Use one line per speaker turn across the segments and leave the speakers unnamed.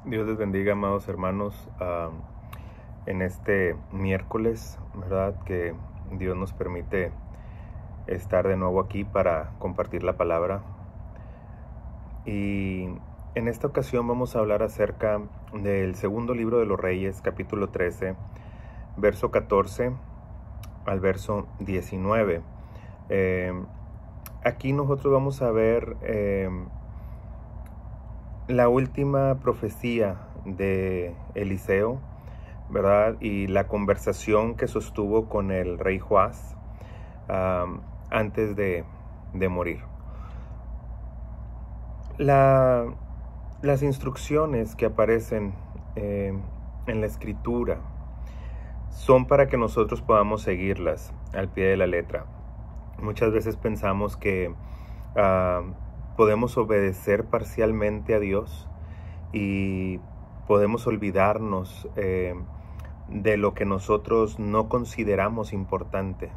Dios les bendiga, amados hermanos, en este miércoles, ¿verdad? Que Dios nos permite estar de nuevo aquí para compartir la palabra. Y en esta ocasión vamos a hablar acerca del segundo libro de los Reyes, capítulo 13, verso 14 al verso 19. Aquí nosotros vamos a ver la última profecía de Eliseo, ¿verdad? Y la conversación que sostuvo con el rey Joás antes de morir. Las instrucciones que aparecen en la escritura son para que nosotros podamos seguirlas al pie de la letra. Muchas veces pensamos que podemos obedecer parcialmente a Dios y podemos olvidarnos de lo que nosotros no consideramos importante.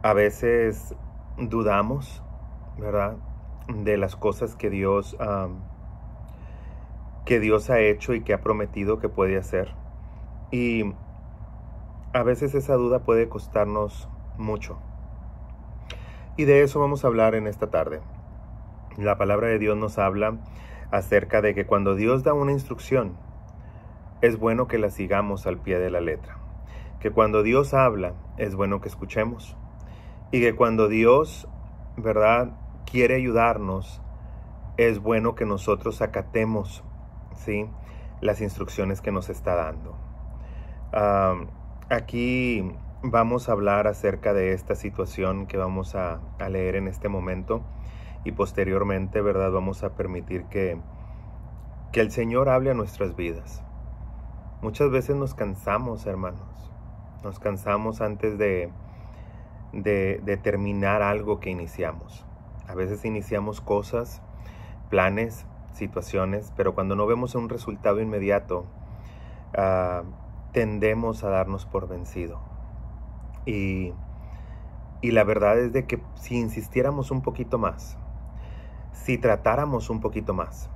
A veces dudamos, ¿verdad?, de las cosas que Dios ha hecho y que ha prometido que puede hacer. Y a veces esa duda puede costarnos mucho. Y de eso vamos a hablar en esta tarde. La palabra de Dios nos habla acerca de que cuando Dios da una instrucción, es bueno que la sigamos al pie de la letra. Que cuando Dios habla, es bueno que escuchemos. Y que cuando Dios, ¿verdad?, quiere ayudarnos, es bueno que nosotros acatemos, ¿sí?, las instrucciones que nos está dando. Aquí vamos a hablar acerca de esta situación que vamos a leer en este momento. Y posteriormente, ¿verdad?, vamos a permitir que el Señor hable a nuestras vidas. Muchas veces nos cansamos, hermanos. Nos cansamos antes de terminar algo que iniciamos. A veces iniciamos cosas, planes, situaciones, pero cuando no vemos un resultado inmediato, tendemos a darnos por vencido. Y la verdad es de que si insistiéramos un poquito más, si tratáramos un poquito más,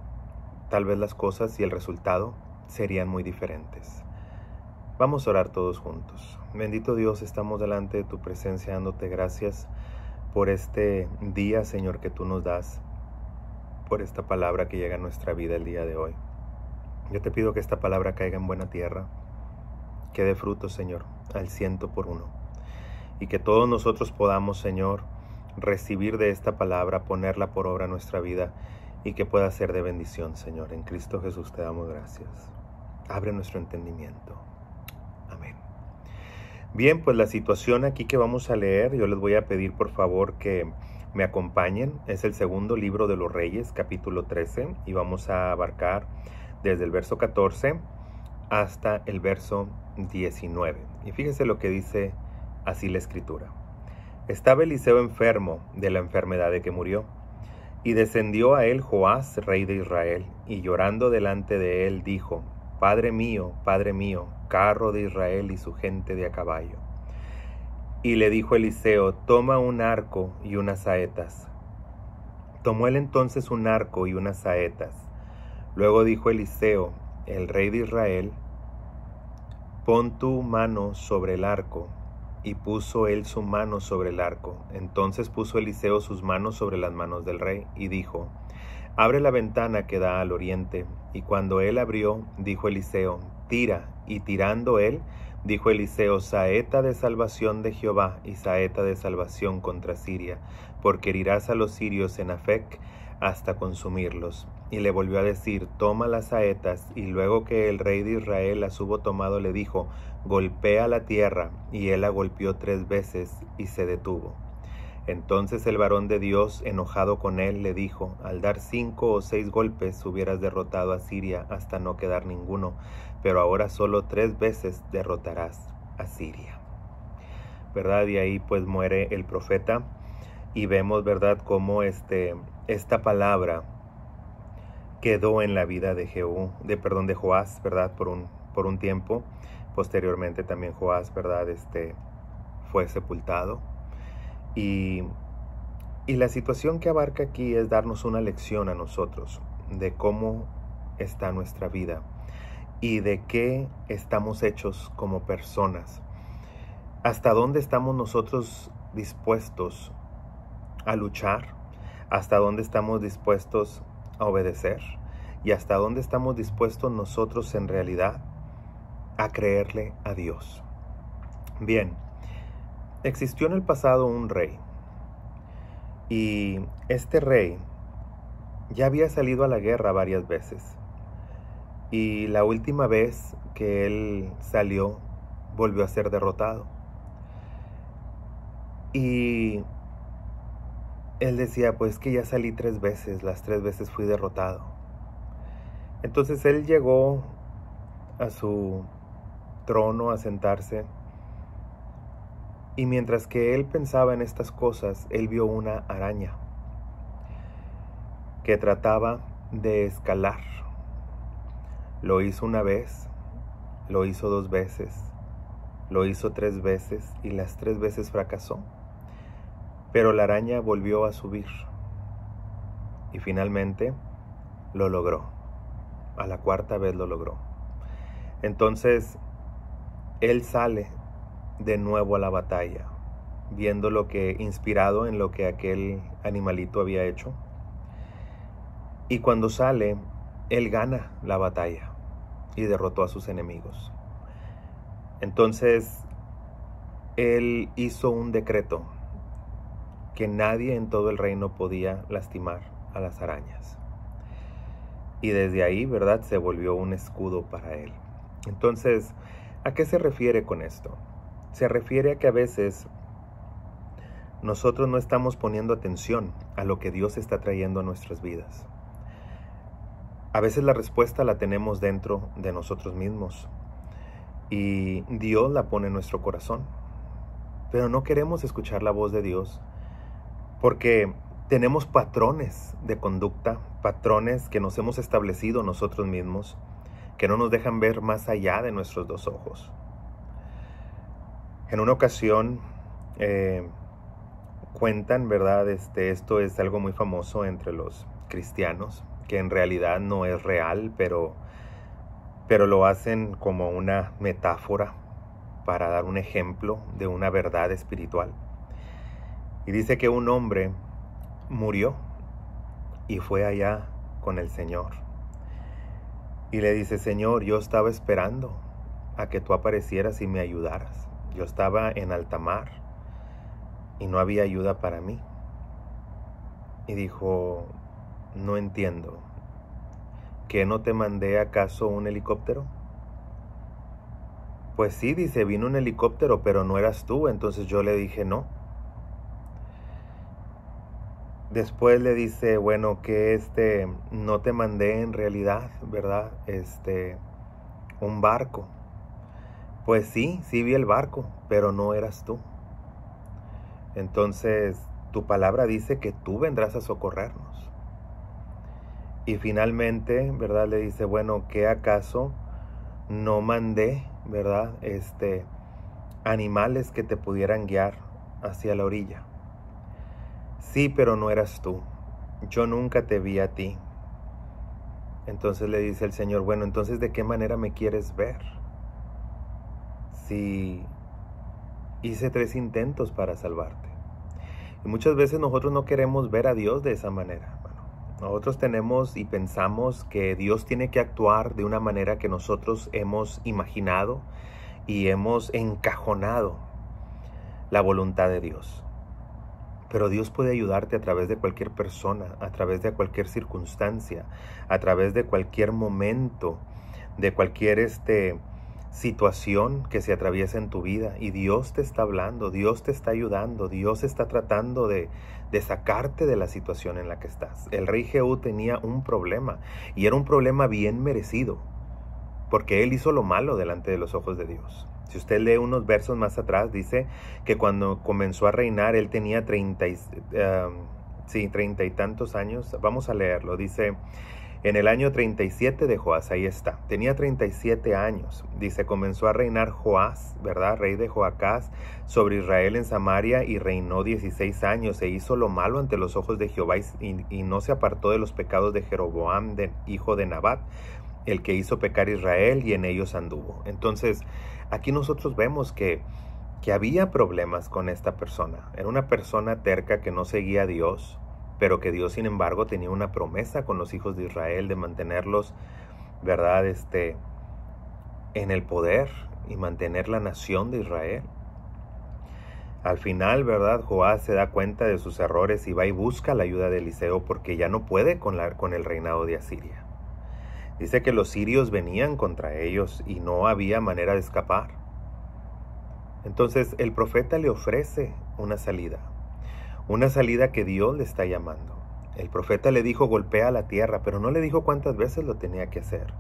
tal vez las cosas y el resultado serían muy diferentes. Vamos a orar todos juntos. Bendito Dios, estamos delante de tu presencia dándote gracias por este día, Señor, que tú nos das, por esta palabra que llega a nuestra vida el día de hoy. Yo te pido que esta palabra caiga en buena tierra, que dé fruto, Señor, al 100%. Y que todos nosotros podamos, Señor, recibir de esta palabra, ponerla por obra en nuestra vida y que pueda ser de bendición, Señor. En Cristo Jesús te damos gracias. Abre nuestro entendimiento. Amén. Bien, pues la situación aquí que vamos a leer, yo les voy a pedir por favor que me acompañen. Es el segundo libro de los Reyes, capítulo 13, y vamos a abarcar desde el verso 14 hasta el verso 19. Y fíjense lo que dice así la escritura. Estaba Eliseo enfermo de la enfermedad de que murió, y descendió a él Joás, rey de Israel, y llorando delante de él dijo: Padre mío, carro de Israel y su gente de a caballo. Y le dijo Eliseo: toma un arco y unas saetas. Tomó él entonces un arco y unas saetas. Luego dijo Eliseo, el rey de Israel: pon tu mano sobre el arco. Y puso él su mano sobre el arco. Entonces puso Eliseo sus manos sobre las manos del rey, y dijo: abre la ventana que da al oriente. Y cuando él abrió, dijo Eliseo: tira. Y tirando él, dijo Eliseo: saeta de salvación de Jehová y saeta de salvación contra Siria, porque herirás a los sirios en Afec hasta consumirlos. Y le volvió a decir: toma las saetas. Y luego que el rey de Israel las hubo tomado, le dijo: golpea la tierra. Y él la golpeó 3 veces y se detuvo. Entonces el varón de Dios, enojado con él, le dijo: al dar 5 o 6 golpes hubieras derrotado a Siria hasta no quedar ninguno, pero ahora solo 3 veces derrotarás a Siria. ¿Verdad? Y ahí pues muere el profeta, y vemos, ¿verdad?, cómo esta palabra quedó en la vida de Joás, ¿verdad?, por un tiempo. Posteriormente también Joás, ¿verdad?, fue sepultado. Y la situación que abarca aquí es darnos una lección a nosotros de cómo está nuestra vida y de qué estamos hechos como personas. ¿Hasta dónde estamos nosotros dispuestos a luchar? ¿Hasta dónde estamos dispuestos a obedecer? ¿Y hasta dónde estamos dispuestos nosotros en realidad a creerle a Dios? Bien, existió en el pasado un rey. Y este rey ya había salido a la guerra varias veces. Y la última vez que él salió, volvió a ser derrotado. Y él decía, pues que ya salí 3 veces, las 3 veces fui derrotado. Entonces él llegó a su trono a sentarse. Y mientras que él pensaba en estas cosas, él vio una araña que trataba de escalar. Lo hizo una vez, lo hizo 2 veces, lo hizo 3 veces y las 3 veces fracasó. Pero la araña volvió a subir y finalmente lo logró. A la 4ª vez lo logró. Entonces él sale de nuevo a la batalla, viendo lo que, inspirado en lo que aquel animalito había hecho. Y cuando sale, él gana la batalla y derrotó a sus enemigos. Entonces, él hizo un decreto que nadie en todo el reino podía lastimar a las arañas. Y desde ahí, ¿verdad?, se volvió un escudo para él. Entonces, ¿a qué se refiere con esto? Se refiere a que a veces nosotros no estamos poniendo atención a lo que Dios está trayendo a nuestras vidas. A veces la respuesta la tenemos dentro de nosotros mismos y Dios la pone en nuestro corazón. Pero no queremos escuchar la voz de Dios porque tenemos patrones de conducta, patrones que nos hemos establecido nosotros mismos, que no nos dejan ver más allá de nuestros 2 ojos. En una ocasión cuentan, ¿verdad? Esto es algo muy famoso entre los cristianos, que en realidad no es real, pero lo hacen como una metáfora para dar un ejemplo de una verdad espiritual. Y dice que un hombre murió y fue allá con el Señor. Y le dice, Señor, yo estaba esperando a que tú aparecieras y me ayudaras. Yo estaba en alta mar y no había ayuda para mí. Y dijo, no entiendo. ¿Que no te mandé acaso un helicóptero? Pues sí, dice, vino un helicóptero, pero no eras tú. Entonces yo le dije, no. Después le dice, bueno, que no te mandé en realidad, ¿verdad? Un barco. Pues sí vi el barco, pero no eras tú. Entonces, tu palabra dice que tú vendrás a socorrernos. Y finalmente, ¿verdad? Le dice, bueno, ¿qué acaso no mandé, ¿verdad? Animales que te pudieran guiar hacia la orilla? Sí, pero no eras tú. Yo nunca te vi a ti. Entonces le dice el Señor, bueno, entonces ¿de qué manera me quieres ver? Si hice 3 intentos para salvarte. Y muchas veces nosotros no queremos ver a Dios de esa manera. Bueno, nosotros tenemos y pensamos que Dios tiene que actuar de una manera que nosotros hemos imaginado y hemos encajonado la voluntad de Dios. Pero Dios puede ayudarte a través de cualquier persona, a través de cualquier circunstancia, a través de cualquier momento, de cualquier situación que se atraviesa en tu vida. Y Dios te está hablando, Dios te está ayudando, Dios está tratando de sacarte de la situación en la que estás. El rey Jehú tenía un problema y era un problema bien merecido, porque él hizo lo malo delante de los ojos de Dios. Si usted lee unos versos más atrás, dice que cuando comenzó a reinar, él tenía 30 y tantos años. Vamos a leerlo. Dice, En el año 37 de Joás, ahí está, tenía 37 años. Dice, comenzó a reinar Joás, ¿verdad? Rey de Joacás, sobre Israel en Samaria, y reinó 16 años, e hizo lo malo ante los ojos de Jehová, y no se apartó de los pecados de Jeroboam, hijo de Nabat, el que hizo pecar a Israel, y en ellos anduvo. Entonces, aquí nosotros vemos que había problemas con esta persona. Era una persona terca que no seguía a Dios, pero que Dios, sin embargo, tenía una promesa con los hijos de Israel de mantenerlos, ¿verdad? En el poder y mantener la nación de Israel. Al final, ¿verdad? Joás se da cuenta de sus errores y va y busca la ayuda de Eliseo porque ya no puede con el reinado de Asiria. Dice que los sirios venían contra ellos y no había manera de escapar. Entonces el profeta le ofrece una salida que Dios le está llamando. El profeta le dijo, golpea la tierra, pero no le dijo cuántas veces lo tenía que hacer.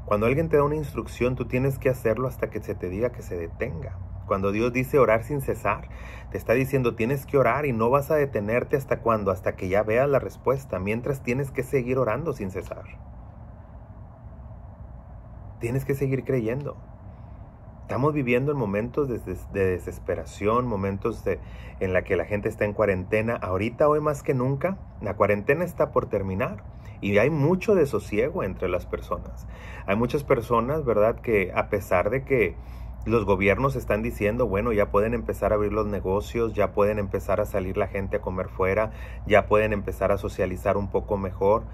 Cuando alguien te da una instrucción, tú tienes que hacerlo hasta que se te diga que se detenga. Cuando Dios dice orar sin cesar, te está diciendo tienes que orar y no vas a detenerte hasta cuándo, hasta que ya veas la respuesta. Mientras tienes que seguir orando sin cesar. Tienes que seguir creyendo. Estamos viviendo en momentos de desesperación, momentos en la que la gente está en cuarentena. Ahorita, hoy más que nunca, la cuarentena está por terminar y hay mucho desosiego entre las personas. Hay muchas personas, ¿verdad?, que a pesar de que los gobiernos están diciendo, bueno, ya pueden empezar a abrir los negocios, ya pueden empezar a salir la gente a comer fuera, ya pueden empezar a socializar un poco mejor,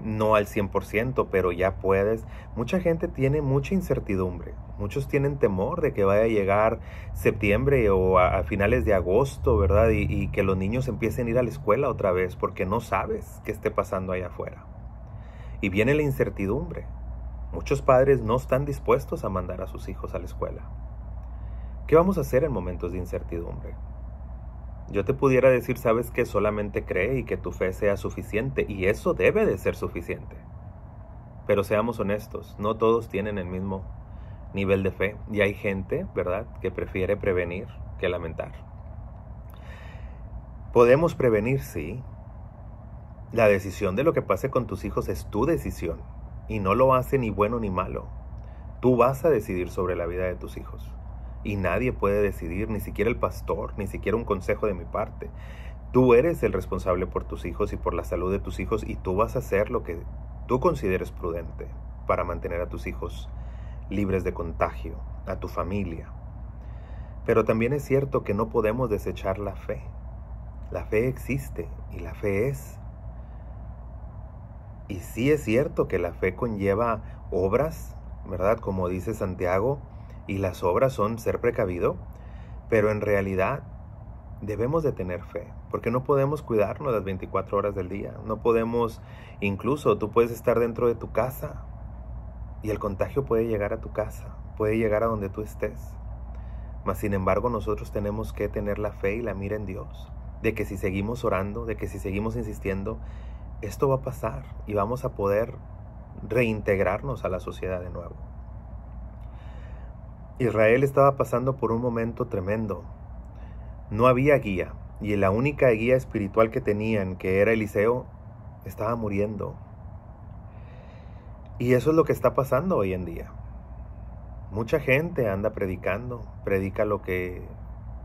no al 100%, pero ya puedes. Mucha gente tiene mucha incertidumbre, muchos tienen temor de que vaya a llegar septiembre o a finales de agosto, ¿verdad? Y que los niños empiecen a ir a la escuela otra vez porque no sabes qué esté pasando allá afuera. Y viene la incertidumbre. Muchos padres no están dispuestos a mandar a sus hijos a la escuela. ¿Qué vamos a hacer en momentos de incertidumbre? Yo te pudiera decir, sabes que solamente cree y que tu fe sea suficiente, y eso debe de ser suficiente. Pero seamos honestos, no todos tienen el mismo nivel de fe, y hay gente, ¿verdad?, que prefiere prevenir que lamentar. Podemos prevenir, sí. La decisión de lo que pase con tus hijos es tu decisión, y no lo hace ni bueno ni malo. Tú vas a decidir sobre la vida de tus hijos. Y nadie puede decidir, ni siquiera el pastor, ni siquiera un consejo de mi parte. Tú eres el responsable por tus hijos y por la salud de tus hijos, y tú vas a hacer lo que tú consideres prudente para mantener a tus hijos libres de contagio, a tu familia. Pero también es cierto que no podemos desechar la fe. La fe existe y la fe es. Y sí es cierto que la fe conlleva obras, ¿verdad? Como dice Santiago, y las obras son ser precavido, pero en realidad debemos de tener fe, porque no podemos cuidarnos las 24 horas del día. No podemos, incluso tú puedes estar dentro de tu casa y el contagio puede llegar a tu casa, puede llegar a donde tú estés. Mas sin embargo nosotros tenemos que tener la fe y la mira en Dios, de que si seguimos orando, de que si seguimos insistiendo, esto va a pasar y vamos a poder reintegrarnos a la sociedad de nuevo. Israel estaba pasando por un momento tremendo. No había guía, y la única guía espiritual que tenían, que era Eliseo, estaba muriendo. Y eso es lo que está pasando hoy en día. Mucha gente anda predicando, predica lo que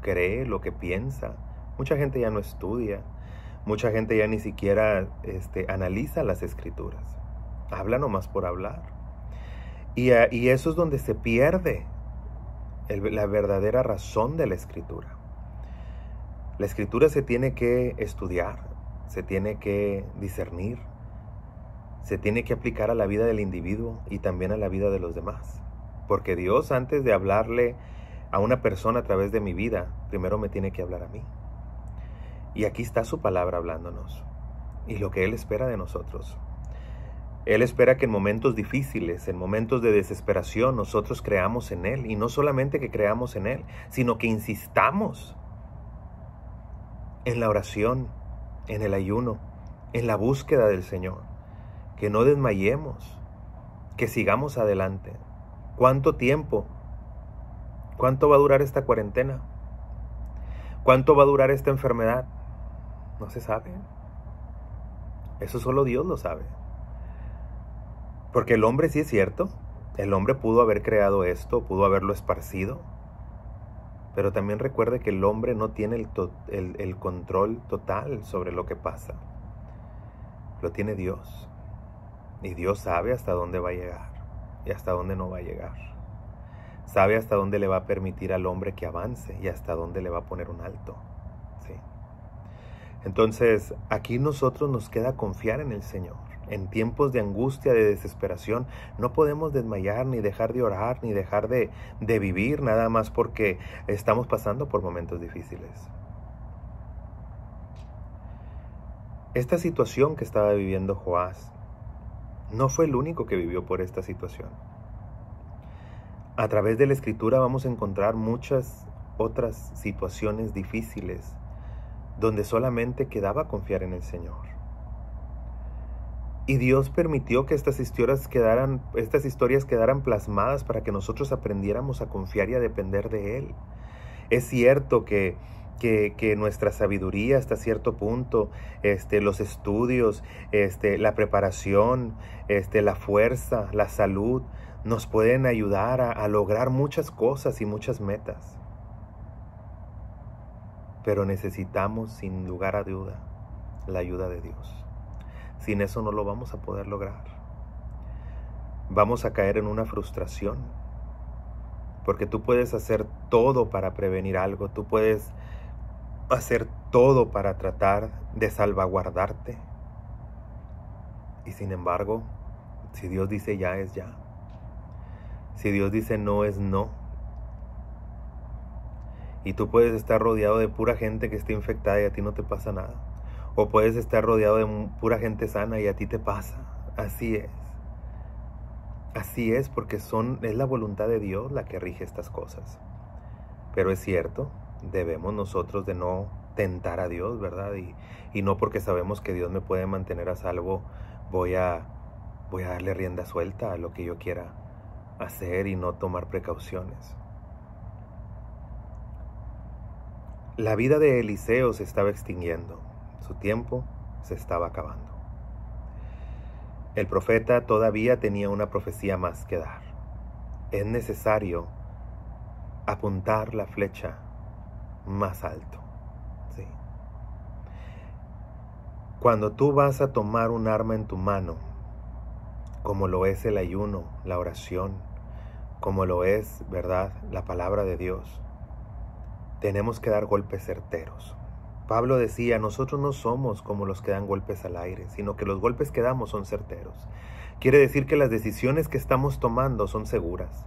cree, lo que piensa. Mucha gente ya no estudia, mucha gente ya ni siquiera analiza las escrituras. Habla nomás por hablar. Y eso es donde se pierde la verdadera razón de la escritura. La escritura se tiene que estudiar, se tiene que discernir, se tiene que aplicar a la vida del individuo y también a la vida de los demás. Porque Dios, antes de hablarle a una persona a través de mi vida, primero me tiene que hablar a mí. Y aquí está su palabra hablándonos y lo que Él espera de nosotros. Él espera que en momentos difíciles, en momentos de desesperación, nosotros creamos en Él. Y no solamente que creamos en Él, sino que insistamos en la oración, en el ayuno, en la búsqueda del Señor. Que no desmayemos, que sigamos adelante. ¿Cuánto tiempo? ¿Cuánto va a durar esta cuarentena? ¿Cuánto va a durar esta enfermedad? No se sabe. Eso solo Dios lo sabe. Porque el hombre sí es cierto, el hombre pudo haber creado esto, pudo haberlo esparcido, pero también recuerde que el hombre no tiene el control total sobre lo que pasa. Lo tiene Dios. Y Dios sabe hasta dónde va a llegar y hasta dónde no va a llegar. Sabe hasta dónde le va a permitir al hombre que avance y hasta dónde le va a poner un alto. ¿Sí? Entonces, aquí nosotros nos queda confiar en el Señor. En tiempos de angustia, de desesperación, no podemos desmayar, ni dejar de orar, ni dejar de vivir, nada más porque estamos pasando por momentos difíciles. Esta situación que estaba viviendo Joás no fue el único que vivió por esta situación. A través de la Escritura vamos a encontrar muchas otras situaciones difíciles donde solamente quedaba confiar en el Señor. Y Dios permitió que estas historias quedaran plasmadas para que nosotros aprendiéramos a confiar y a depender de Él. Es cierto que nuestra sabiduría hasta cierto punto, los estudios, la preparación, la fuerza, la salud, nos pueden ayudar a lograr muchas cosas y muchas metas. Pero necesitamos, sin lugar a duda, la ayuda de Dios. Sin eso no lo vamos a poder lograr. Vamos a caer en una frustración. Porque tú puedes hacer todo para prevenir algo. Tú puedes hacer todo para tratar de salvaguardarte. Y sin embargo, si Dios dice ya, es ya. Si Dios dice no, es no. Y tú puedes estar rodeado de pura gente que esté infectada y a ti no te pasa nada. O puedes estar rodeado de pura gente sana y a ti te pasa. Así es. Así es porque es la voluntad de Dios la que rige estas cosas. Pero es cierto, debemos nosotros de no tentar a Dios, ¿verdad? Y no porque sabemos que Dios me puede mantener a salvo, voy a darle rienda suelta a lo que yo quiera hacer y no tomar precauciones. La vida de Eliseo se estaba extinguiendo. Su tiempo se estaba acabando. El profeta todavía tenía una profecía más que dar. Es necesario apuntar la flecha más alto. ¿Sí? Cuando tú vas a tomar un arma en tu mano, como lo es el ayuno, la oración, como lo es, ¿verdad?, la palabra de Dios, tenemos que dar golpes certeros. Pablo decía, nosotros no somos como los que dan golpes al aire, sino que los golpes que damos son certeros. Quiere decir que las decisiones que estamos tomando son seguras.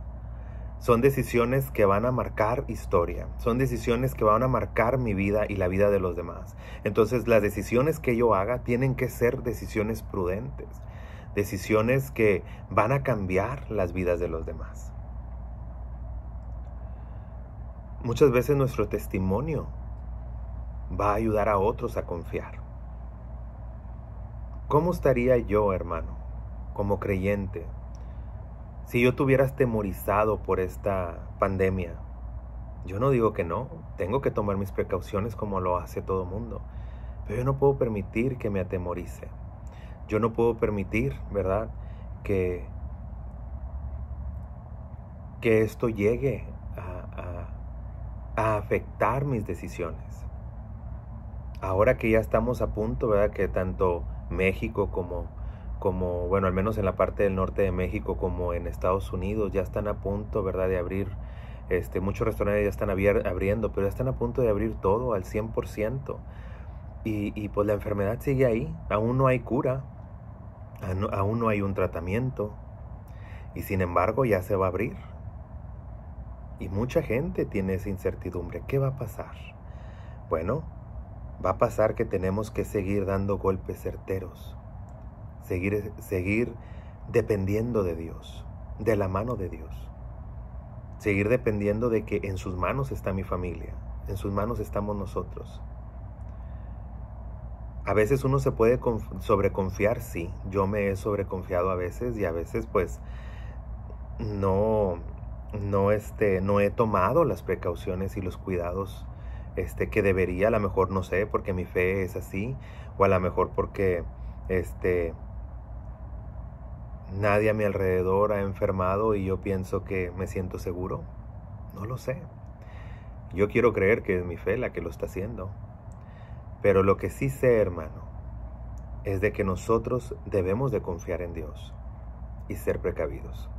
Son decisiones que van a marcar historia. Son decisiones que van a marcar mi vida y la vida de los demás. Entonces, las decisiones que yo haga tienen que ser decisiones prudentes. Decisiones que van a cambiar las vidas de los demás. Muchas veces nuestro testimonio va a ayudar a otros a confiar. ¿Cómo estaría yo, hermano, como creyente, si yo estuviera atemorizado por esta pandemia? Yo no digo que no, tengo que tomar mis precauciones como lo hace todo mundo, pero yo no puedo permitir que me atemorice. Yo no puedo permitir, ¿verdad?, que esto llegue a afectar mis decisiones. Ahora que ya estamos a punto, ¿verdad?, que tanto México como bueno, al menos en la parte del norte de México como en Estados Unidos ya están a punto, ¿verdad?, de abrir, muchos restaurantes ya están abriendo, pero ya están a punto de abrir todo al 100%. Y pues la enfermedad sigue ahí, aún no hay cura, aún no hay un tratamiento, y sin embargo ya se va a abrir. Y mucha gente tiene esa incertidumbre. ¿Qué va a pasar? Bueno, va a pasar que tenemos que seguir dando golpes certeros, seguir dependiendo de Dios, de la mano de Dios, seguir dependiendo de que en sus manos está mi familia, en sus manos estamos nosotros. A veces uno se puede sobreconfiar, sí, yo me he sobreconfiado a veces y a veces pues no he tomado las precauciones y los cuidados que debería, a lo mejor no sé, porque mi fe es así, o a lo mejor porque Nadie a mi alrededor ha enfermado y yo pienso que me siento seguro. No lo sé. Yo quiero creer que es mi fe la que lo está haciendo. Pero lo que sí sé, hermano, es de que nosotros debemos de confiar en Dios y ser precavidos.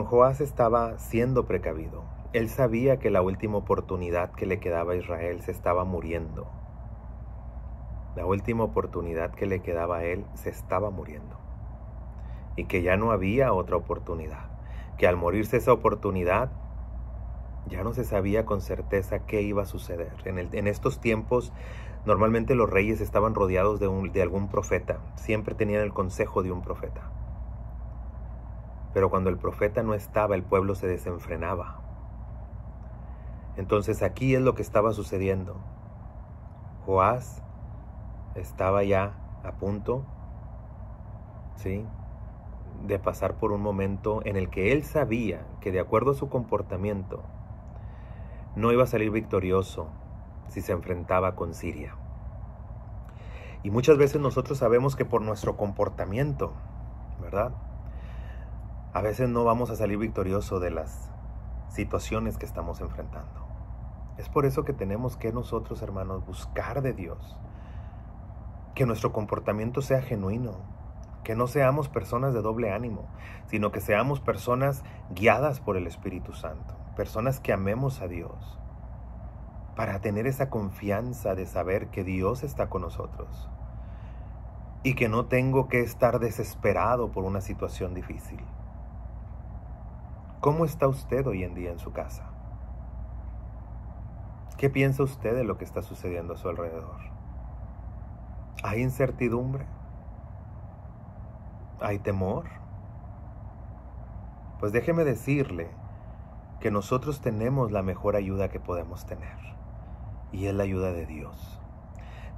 Joás estaba siendo precavido. Él sabía que la última oportunidad que le quedaba a Israel se estaba muriendo. La última oportunidad que le quedaba a él se estaba muriendo. Y que ya no había otra oportunidad. Que al morirse esa oportunidad, ya no se sabía con certeza qué iba a suceder. En estos tiempos, normalmente los reyes estaban rodeados de algún profeta. Siempre tenían el consejo de un profeta. Pero cuando el profeta no estaba, el pueblo se desenfrenaba. Entonces aquí es lo que estaba sucediendo. Joás estaba ya a punto, ¿sí?, de pasar por un momento en el que él sabía que, de acuerdo a su comportamiento, no iba a salir victorioso si se enfrentaba con Siria. Y muchas veces nosotros sabemos que por nuestro comportamiento, ¿verdad?, a veces no vamos a salir victorioso de las situaciones que estamos enfrentando. Es por eso que tenemos que nosotros, hermanos, buscar de Dios. Que nuestro comportamiento sea genuino. Que no seamos personas de doble ánimo, sino que seamos personas guiadas por el Espíritu Santo. Personas que amemos a Dios. Para tener esa confianza de saber que Dios está con nosotros. Y que no tengo que estar desesperado por una situación difícil. ¿Cómo está usted hoy en día en su casa? ¿Qué piensa usted de lo que está sucediendo a su alrededor? ¿Hay incertidumbre? ¿Hay temor? Pues déjeme decirle que nosotros tenemos la mejor ayuda que podemos tener. Y es la ayuda de Dios.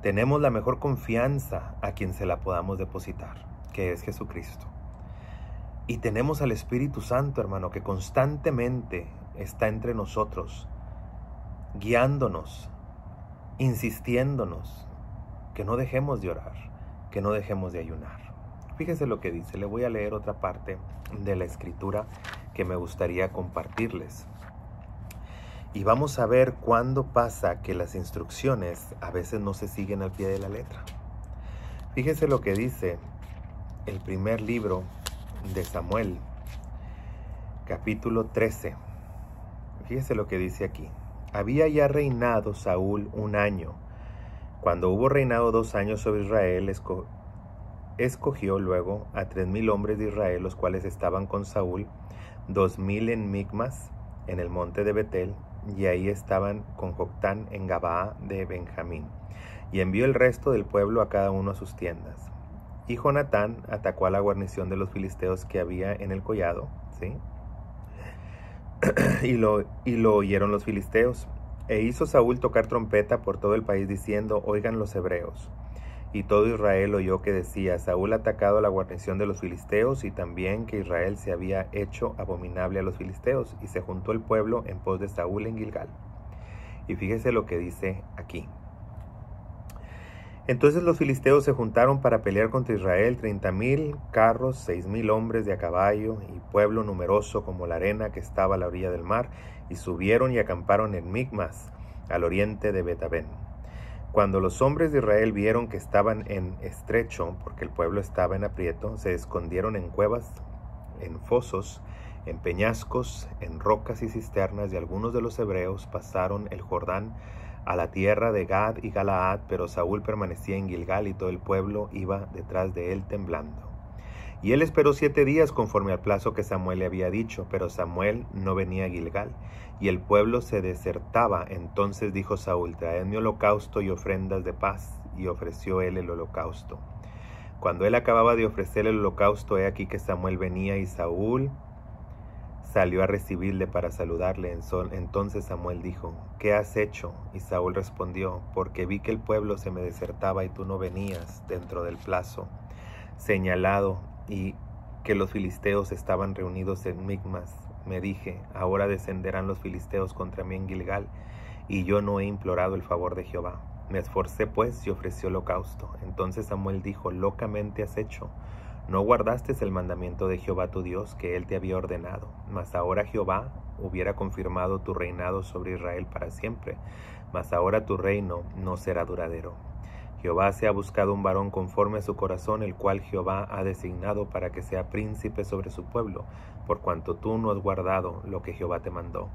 Tenemos la mejor confianza a quien se la podamos depositar, que es Jesucristo. Y tenemos al Espíritu Santo, hermano, que constantemente está entre nosotros, guiándonos, insistiéndonos, que no dejemos de orar, que no dejemos de ayunar. Fíjese lo que dice. Le voy a leer otra parte de la Escritura que me gustaría compartirles. Y vamos a ver cuándo pasa que las instrucciones a veces no se siguen al pie de la letra. Fíjese lo que dice el primer libro de Samuel, capítulo 13. Fíjese lo que dice aquí. Había ya reinado Saúl 1 año. Cuando hubo reinado 2 años sobre Israel, escogió luego a 3,000 hombres de Israel, los cuales estaban con Saúl, 2,000 en Micmas, en el monte de Betel, y ahí estaban con Joctán en Gabaa de Benjamín. Y envió el resto del pueblo a cada uno a sus tiendas. Y Jonatán atacó a la guarnición de los filisteos que había en el collado, ¿sí? y lo oyeron los filisteos. E hizo Saúl tocar trompeta por todo el país, diciendo: oigan los hebreos. Y todo Israel oyó que decía: Saúl ha atacado a la guarnición de los filisteos, y también que Israel se había hecho abominable a los filisteos. Y se juntó el pueblo en pos de Saúl en Gilgal. Y fíjese lo que dice aquí. Entonces los filisteos se juntaron para pelear contra Israel, 30,000 carros, 6,000 hombres de a caballo, y pueblo numeroso como la arena que estaba a la orilla del mar, y subieron y acamparon en Micmas, al oriente de Bet-aven. Cuando los hombres de Israel vieron que estaban en estrecho, porque el pueblo estaba en aprieto, se escondieron en cuevas, en fosos, en peñascos, en rocas y cisternas, y algunos de los hebreos pasaron el Jordán a la tierra de Gad y Galaad, pero Saúl permanecía en Gilgal y todo el pueblo iba detrás de él temblando. Y él esperó 7 días conforme al plazo que Samuel le había dicho, pero Samuel no venía a Gilgal, y el pueblo se desertaba. Entonces dijo Saúl: traedme holocausto y ofrendas de paz, y ofreció él el holocausto. Cuando él acababa de ofrecer el holocausto, he aquí que Samuel venía, y Saúl salió a recibirle para saludarle. Entonces Samuel dijo: ¿qué has hecho? Y Saúl respondió: porque vi que el pueblo se me desertaba y tú no venías dentro del plazo señalado, y que los filisteos estaban reunidos en Micmas. Me dije: ahora descenderán los filisteos contra mí en Gilgal, y yo no he implorado el favor de Jehová. Me esforcé pues y ofrecí holocausto. Entonces Samuel dijo: locamente has hecho. No guardaste el mandamiento de Jehová tu Dios, que él te había ordenado. Mas ahora Jehová hubiera confirmado tu reinado sobre Israel para siempre. Mas ahora tu reino no será duradero. Jehová se ha buscado un varón conforme a su corazón, el cual Jehová ha designado para que sea príncipe sobre su pueblo, por cuanto tú no has guardado lo que Jehová te mandó.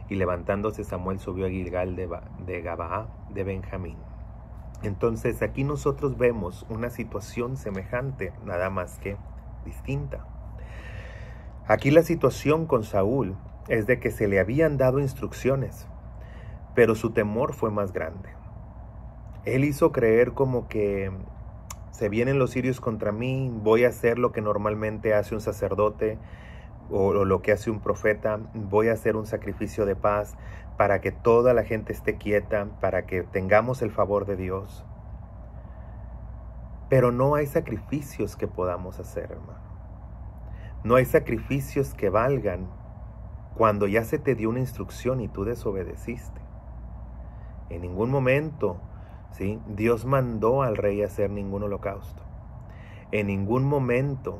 Y levantándose Samuel subió a Gilgal de Gabaa de Benjamín. Entonces aquí nosotros vemos una situación semejante, nada más que distinta. Aquí la situación con Saúl es de que se le habían dado instrucciones, pero su temor fue más grande. Él hizo creer como que se vienen los sirios contra mí, voy a hacer lo que normalmente hace un sacerdote o lo que hace un profeta, voy a hacer un sacrificio de paz para que toda la gente esté quieta, para que tengamos el favor de Dios. Pero no hay sacrificios que podamos hacer, hermano. No hay sacrificios que valgan cuando ya se te dio una instrucción y tú desobedeciste. En ningún momento, ¿sí?, Dios mandó al rey a hacer ningún holocausto. En ningún momento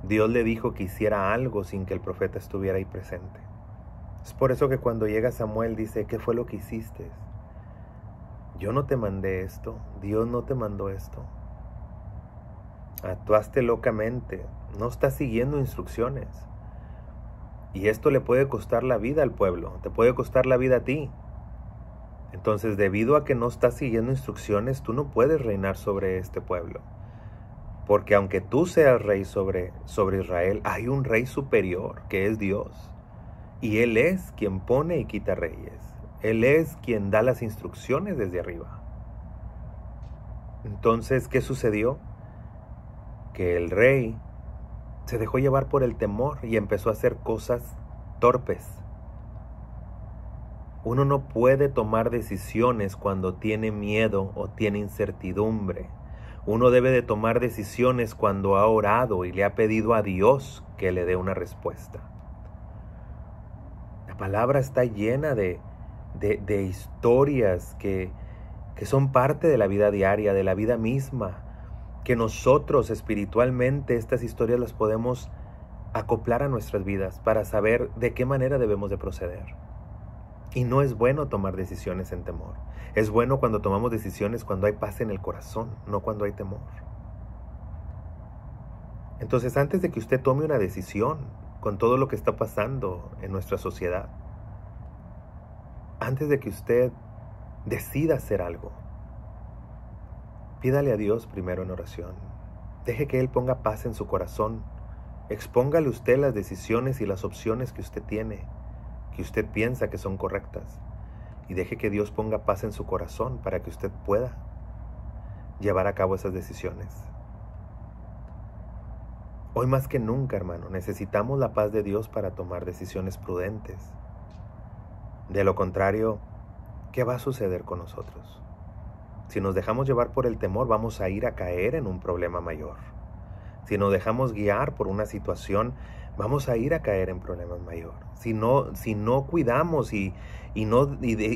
Dios le dijo que hiciera algo sin que el profeta estuviera ahí presente. Es por eso que cuando llega Samuel dice: ¿qué fue lo que hiciste? Yo no te mandé esto, Dios no te mandó esto. Actuaste locamente, no estás siguiendo instrucciones. Y esto le puede costar la vida al pueblo, te puede costar la vida a ti. Entonces, debido a que no estás siguiendo instrucciones, tú no puedes reinar sobre este pueblo. Porque aunque tú seas rey sobre Israel, hay un rey superior que es Dios. Y Él es quien pone y quita reyes. Él es quien da las instrucciones desde arriba. Entonces, ¿qué sucedió? Que el rey se dejó llevar por el temor y empezó a hacer cosas torpes. Uno no puede tomar decisiones cuando tiene miedo o tiene incertidumbre. Uno debe de tomar decisiones cuando ha orado y le ha pedido a Dios que le dé una respuesta. La palabra está llena de historias que son parte de la vida diaria, de la vida misma, que nosotros espiritualmente estas historias las podemos acoplar a nuestras vidas para saber de qué manera debemos de proceder. Y no es bueno tomar decisiones en temor. Es bueno cuando tomamos decisiones cuando hay paz en el corazón, no cuando hay temor. Entonces, antes de que usted tome una decisión con todo lo que está pasando en nuestra sociedad, antes de que usted decida hacer algo, pídale a Dios primero en oración. Deje que Él ponga paz en su corazón. Expóngale usted las decisiones y las opciones que usted tiene, que usted piensa que son correctas. Y deje que Dios ponga paz en su corazón para que usted pueda llevar a cabo esas decisiones. Hoy más que nunca, hermano, necesitamos la paz de Dios para tomar decisiones prudentes. De lo contrario, ¿qué va a suceder con nosotros? Si nos dejamos llevar por el temor, vamos a ir a caer en un problema mayor. Si nos dejamos guiar por una situación, vamos a ir a caer en problemas mayores. Si no cuidamos y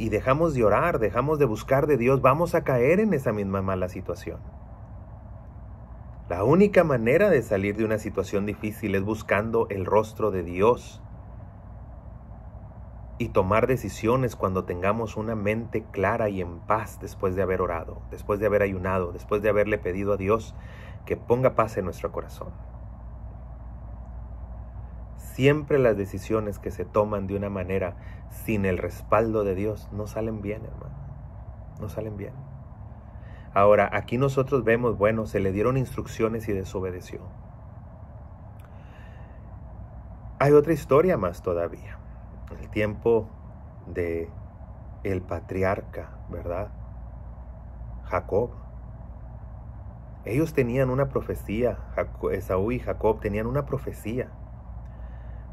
dejamos de orar, dejamos de buscar de Dios, vamos a caer en esa misma mala situación. La única manera de salir de una situación difícil es buscando el rostro de Dios y tomar decisiones cuando tengamos una mente clara y en paz después de haber orado, después de haber ayunado, después de haberle pedido a Dios que ponga paz en nuestro corazón. Siempre las decisiones que se toman de una manera sin el respaldo de Dios no salen bien, hermano. No salen bien. Ahora, aquí nosotros vemos, bueno, se le dieron instrucciones y desobedeció. Hay otra historia más todavía. En el tiempo de el patriarca, ¿verdad? Jacob. Ellos tenían una profecía, Esaú y Jacob tenían una profecía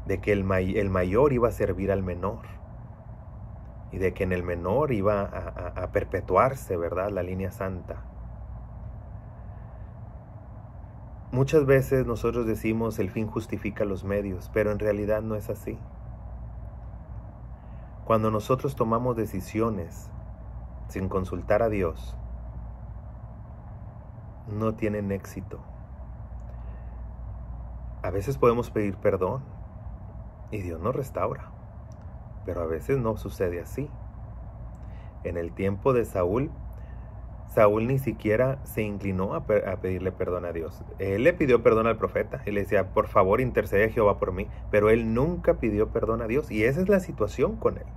de que el mayor iba a servir al menor y de que en el menor iba a perpetuarse, ¿verdad?, la línea santa. Muchas veces nosotros decimos el fin justifica los medios, pero en realidad no es así. Cuando nosotros tomamos decisiones sin consultar a Dios, no tienen éxito. A veces podemos pedir perdón y Dios nos restaura, pero a veces no sucede así. En el tiempo de Saúl ni siquiera se inclinó a pedirle perdón a Dios. Él le pidió perdón al profeta y le decía, por favor, intercede Jehová por mí, pero él nunca pidió perdón a Dios, y esa es la situación con él.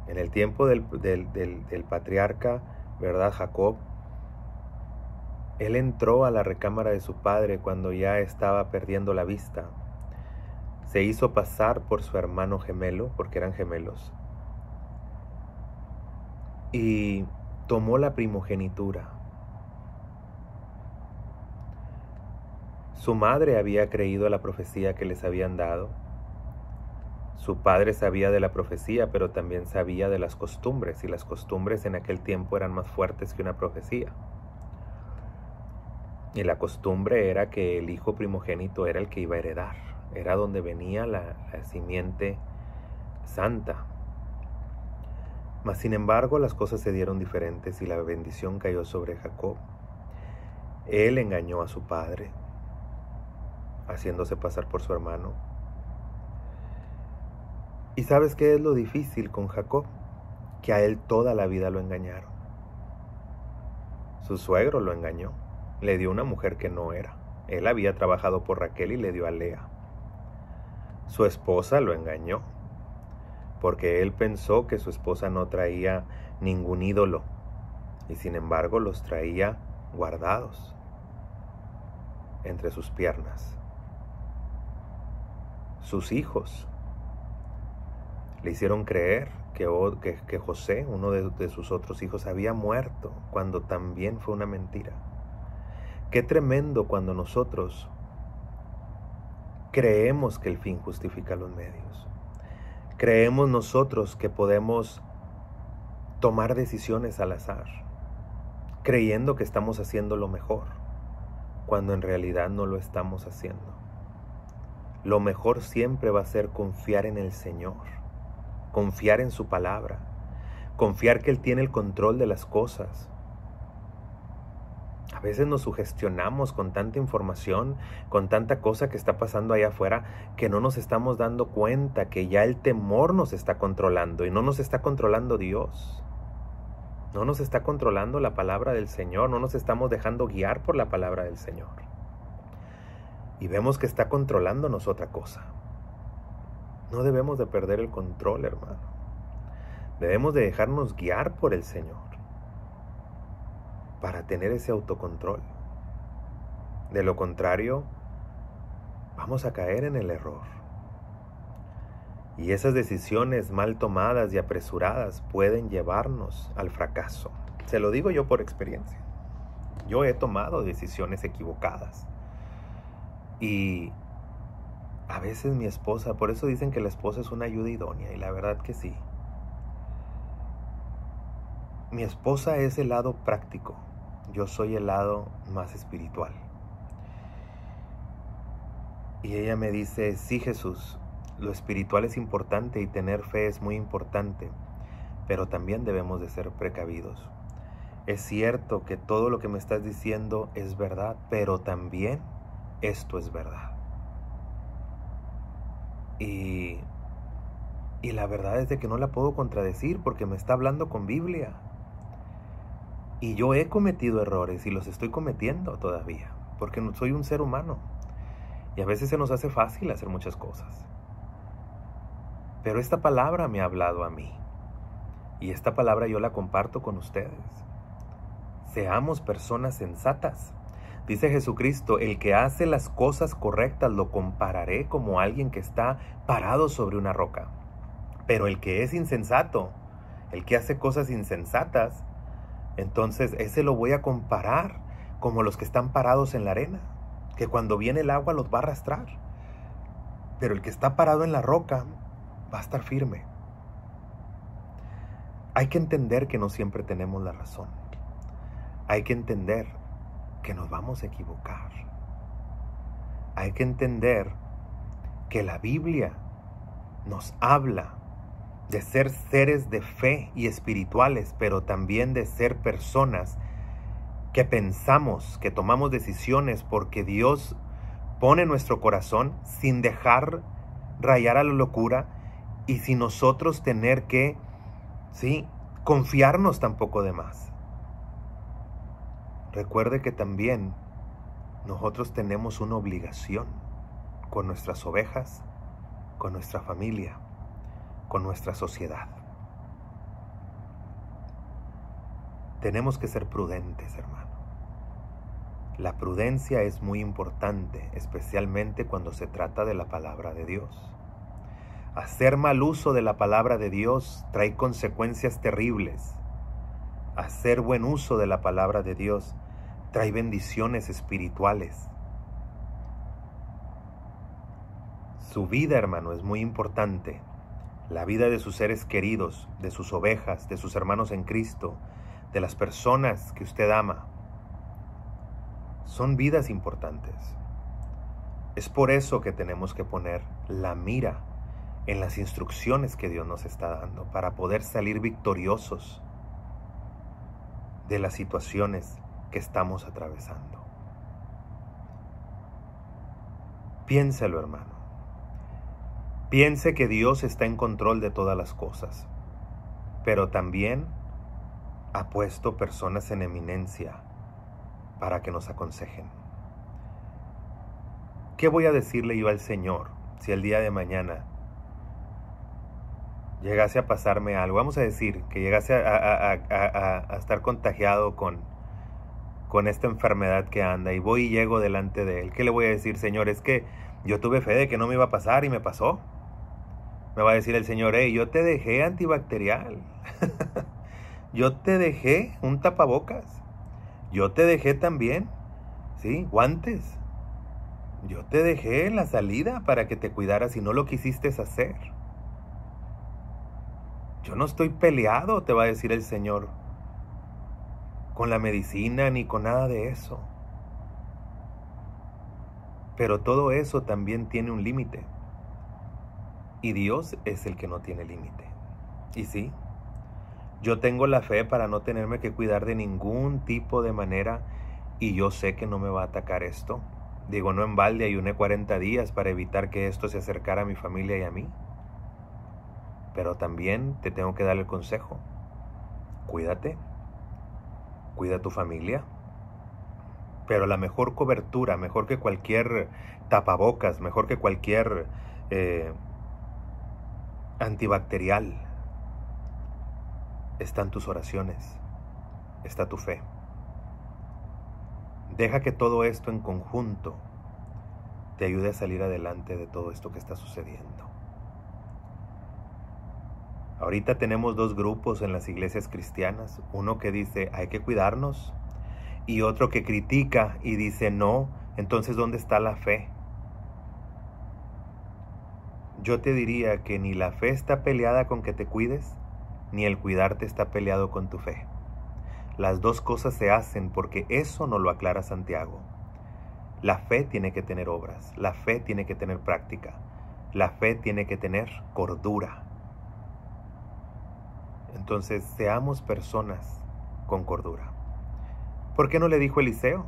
En el tiempo del patriarca, ¿verdad?, Jacob, él entró a la recámara de su padre cuando ya estaba perdiendo la vista. Se hizo pasar por su hermano gemelo, porque eran gemelos, y tomó la primogenitura. Su madre había creído a la profecía que les habían dado. Su padre sabía de la profecía, pero también sabía de las costumbres, y las costumbres en aquel tiempo eran más fuertes que una profecía. Y la costumbre era que el hijo primogénito era el que iba a heredar, era donde venía la simiente santa. Mas sin embargo las cosas se dieron diferentes y la bendición cayó sobre Jacob. Él engañó a su padre, haciéndose pasar por su hermano. ¿Y sabes qué es lo difícil con Jacob? Que a él toda la vida lo engañaron. Su suegro lo engañó, le dio una mujer que no era. Él había trabajado por Raquel y le dio a Lea. Su esposa lo engañó, porque él pensó que su esposa no traía ningún ídolo, y sin embargo los traía guardados entre sus piernas. Sus hijos le hicieron creer que José, uno de sus otros hijos, había muerto, cuando también fue una mentira. Qué tremendo cuando nosotros creemos que el fin justifica los medios. Creemos nosotros que podemos tomar decisiones al azar, creyendo que estamos haciendo lo mejor, cuando en realidad no lo estamos haciendo. Lo mejor siempre va a ser confiar en el Señor, confiar en su palabra, confiar que Él tiene el control de las cosas. A veces nos sugestionamos con tanta información, con tanta cosa que está pasando allá afuera, que no nos estamos dando cuenta que ya el temor nos está controlando, y no nos está controlando Dios. No nos está controlando la palabra del Señor, no nos estamos dejando guiar por la palabra del Señor. Y vemos que está controlándonos otra cosa. No debemos de perder el control, hermano. Debemos de dejarnos guiar por el Señor, para tener ese autocontrol. De lo contrario, vamos a caer en el error. Y esas decisiones mal tomadas y apresuradas pueden llevarnos al fracaso. Se lo digo yo por experiencia. Yo he tomado decisiones equivocadas. Y a veces mi esposa, por eso dicen que la esposa es una ayuda idónea, y la verdad que sí. Mi esposa es el lado práctico. Yo soy el lado más espiritual. Y ella me dice, sí, Jesús, lo espiritual es importante y tener fe es muy importante, pero también debemos de ser precavidos. Es cierto que todo lo que me estás diciendo es verdad, pero también esto es verdad. Y la verdad es de que no la puedo contradecir porque me está hablando con Biblia. Y yo he cometido errores y los estoy cometiendo todavía, porque soy un ser humano. Y a veces se nos hace fácil hacer muchas cosas. Pero esta palabra me ha hablado a mí. Y esta palabra yo la comparto con ustedes. Seamos personas sensatas. Dice Jesucristo, el que hace las cosas correctas lo compararé como alguien que está parado sobre una roca. Pero el que es insensato, el que hace cosas insensatas, entonces ese lo voy a comparar como los que están parados en la arena, que cuando viene el agua los va a arrastrar. Pero el que está parado en la roca va a estar firme. Hay que entender que no siempre tenemos la razón. Hay que entender que nos vamos a equivocar. Hay que entender que la Biblia nos habla de ser seres de fe y espirituales, pero también de ser personas que pensamos, que tomamos decisiones porque Dios pone nuestro corazón sin dejar rayar a la locura y sin nosotros tener que, sí, confiarnos tampoco de más. Recuerde que también nosotros tenemos una obligación con nuestras ovejas, con nuestra familia, con nuestra sociedad. Tenemos que ser prudentes, hermano. La prudencia es muy importante, especialmente cuando se trata de la palabra de Dios. Hacer mal uso de la palabra de Dios trae consecuencias terribles. Hacer buen uso de la palabra de Dios trae bendiciones espirituales. Su vida, hermano, es muy importante. La vida de sus seres queridos, de sus ovejas, de sus hermanos en Cristo, de las personas que usted ama, son vidas importantes. Es por eso que tenemos que poner la mira en las instrucciones que Dios nos está dando para poder salir victoriosos de las situaciones que estamos atravesando. Piénselo, hermano. Piense que Dios está en control de todas las cosas, pero también ha puesto personas en eminencia para que nos aconsejen. ¿Qué voy a decirle yo al Señor si el día de mañana llegase a pasarme algo? Vamos a decir que llegase a estar contagiado con esta enfermedad que anda y voy y llego delante de Él. ¿Qué le voy a decir, Señor? Es que yo tuve fe de que no me iba a pasar y me pasó. Me va a decir el Señor, hey, yo te dejé antibacterial. Yo te dejé un tapabocas. Yo te dejé también, ¿sí? Guantes. Yo te dejé la salida para que te cuidaras y no lo quisiste hacer. Yo no estoy peleado, te va a decir el Señor, con la medicina ni con nada de eso. Pero todo eso también tiene un límite. Y Dios es el que no tiene límite. Y sí, yo tengo la fe para no tenerme que cuidar de ningún tipo de manera y yo sé que no me va a atacar esto. Digo, no en balde ayuné 40 días para evitar que esto se acercara a mi familia y a mí. Pero también te tengo que dar el consejo. Cuídate. Cuida a tu familia. Pero la mejor cobertura, mejor que cualquier tapabocas, mejor que cualquier antibacterial, están tus oraciones, está tu fe. Deja que todo esto en conjunto te ayude a salir adelante de todo esto que está sucediendo. Ahorita tenemos dos grupos en las iglesias cristianas, uno que dice hay que cuidarnos y otro que critica y dice no, entonces ¿dónde está la fe? Yo te diría que ni la fe está peleada con que te cuides, ni el cuidarte está peleado con tu fe. Las dos cosas se hacen porque eso nos lo aclara Santiago. La fe tiene que tener obras, la fe tiene que tener práctica, la fe tiene que tener cordura. Entonces, seamos personas con cordura. ¿Por qué no le dijo Eliseo?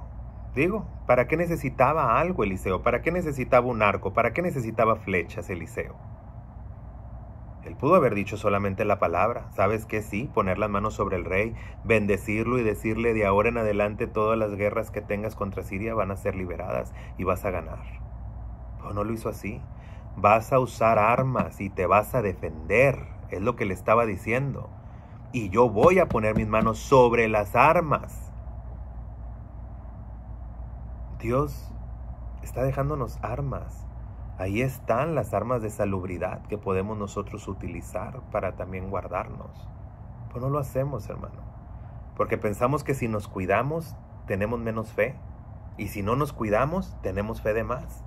Digo, ¿para qué necesitaba algo Eliseo? ¿Para qué necesitaba un arco? ¿Para qué necesitaba flechas Eliseo? Él pudo haber dicho solamente la palabra. ¿Sabes qué? Sí, poner las manos sobre el rey, bendecirlo y decirle de ahora en adelante todas las guerras que tengas contra Siria van a ser liberadas y vas a ganar. Pero no lo hizo así. Vas a usar armas y te vas a defender. Es lo que le estaba diciendo. Y yo voy a poner mis manos sobre las armas. Dios está dejándonos armas. Ahí están las armas de salubridad que podemos nosotros utilizar para también guardarnos. Pero no lo hacemos, hermano. Porque pensamos que si nos cuidamos, tenemos menos fe. Y si no nos cuidamos, tenemos fe de más.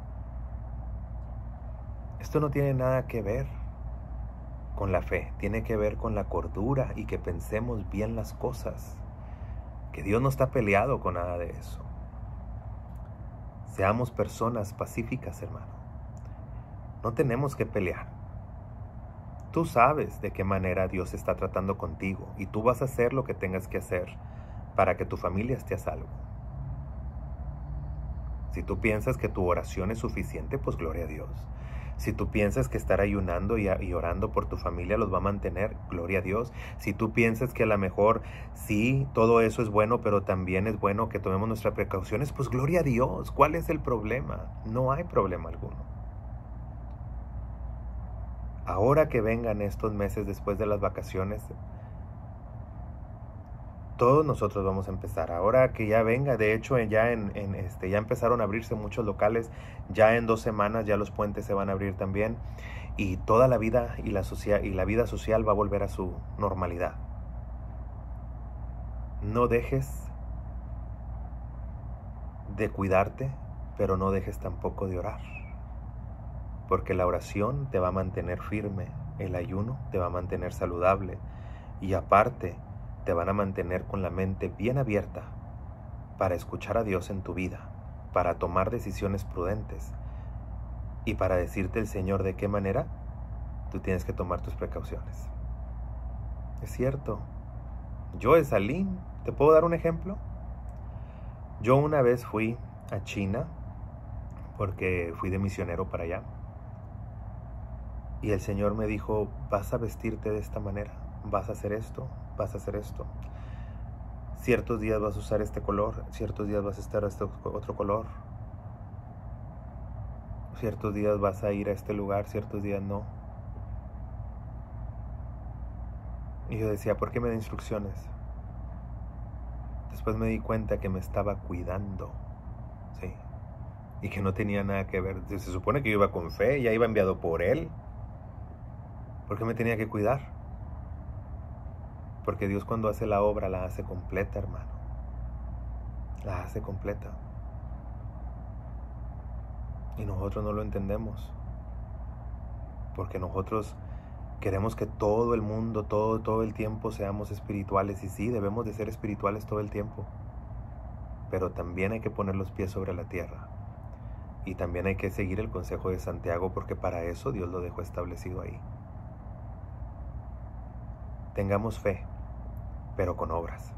Esto no tiene nada que ver con la fe. Tiene que ver con la cordura y que pensemos bien las cosas. Que Dios no está peleado con nada de eso. Seamos personas pacíficas, hermano. No tenemos que pelear. Tú sabes de qué manera Dios está tratando contigo y tú vas a hacer lo que tengas que hacer para que tu familia esté a salvo. Si tú piensas que tu oración es suficiente, pues gloria a Dios. Si tú piensas que estar ayunando y orando por tu familia los va a mantener, gloria a Dios. Si tú piensas que a lo mejor sí, todo eso es bueno, pero también es bueno que tomemos nuestras precauciones, pues gloria a Dios. ¿Cuál es el problema? No hay problema alguno. Ahora que vengan estos meses después de las vacaciones, todos nosotros vamos a empezar. Ahora que ya venga, de hecho ya ya empezaron a abrirse muchos locales. Ya en 2 semanas ya los puentes se van a abrir también. Y toda la vida y la vida social va a volver a su normalidad. No dejes de cuidarte, pero no dejes tampoco de orar. Porque la oración te va a mantener firme, el ayuno te va a mantener saludable y aparte te van a mantener con la mente bien abierta para escuchar a Dios en tu vida, para tomar decisiones prudentes y para decirte el Señor de qué manera tú tienes que tomar tus precauciones. Es cierto, yo salí, ¿te puedo dar un ejemplo? Yo una vez fui a China porque fui de misionero para allá. Y el Señor me dijo, vas a vestirte de esta manera, vas a hacer esto, vas a hacer esto. Ciertos días vas a usar este color, ciertos días vas a estar este otro color. Ciertos días vas a ir a este lugar, ciertos días no. Y yo decía, ¿por qué me da instrucciones? Después me di cuenta que me estaba cuidando, ¿sí? Y que no tenía nada que ver. Se supone que yo iba con fe, ya iba enviado por Él. ¿Por qué me tenía que cuidar? Porque Dios cuando hace la obra la hace completa, hermano. La hace completa. Y nosotros no lo entendemos. Porque nosotros queremos que todo el mundo, todo el tiempo seamos espirituales. Y sí, debemos de ser espirituales todo el tiempo. Pero también hay que poner los pies sobre la tierra. Y también hay que seguir el consejo de Santiago, porque para eso Dios lo dejó establecido ahí. Tengamos fe, pero con obras,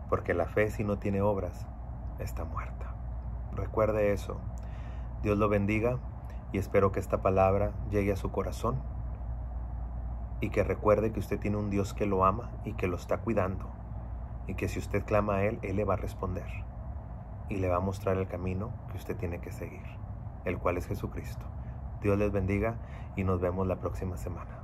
porque la fe si no tiene obras, está muerta. Recuerde eso. Dios lo bendiga y espero que esta palabra llegue a su corazón y que recuerde que usted tiene un Dios que lo ama y que lo está cuidando y que si usted clama a Él, Él le va a responder y le va a mostrar el camino que usted tiene que seguir, el cual es Jesucristo. Dios les bendiga y nos vemos la próxima semana.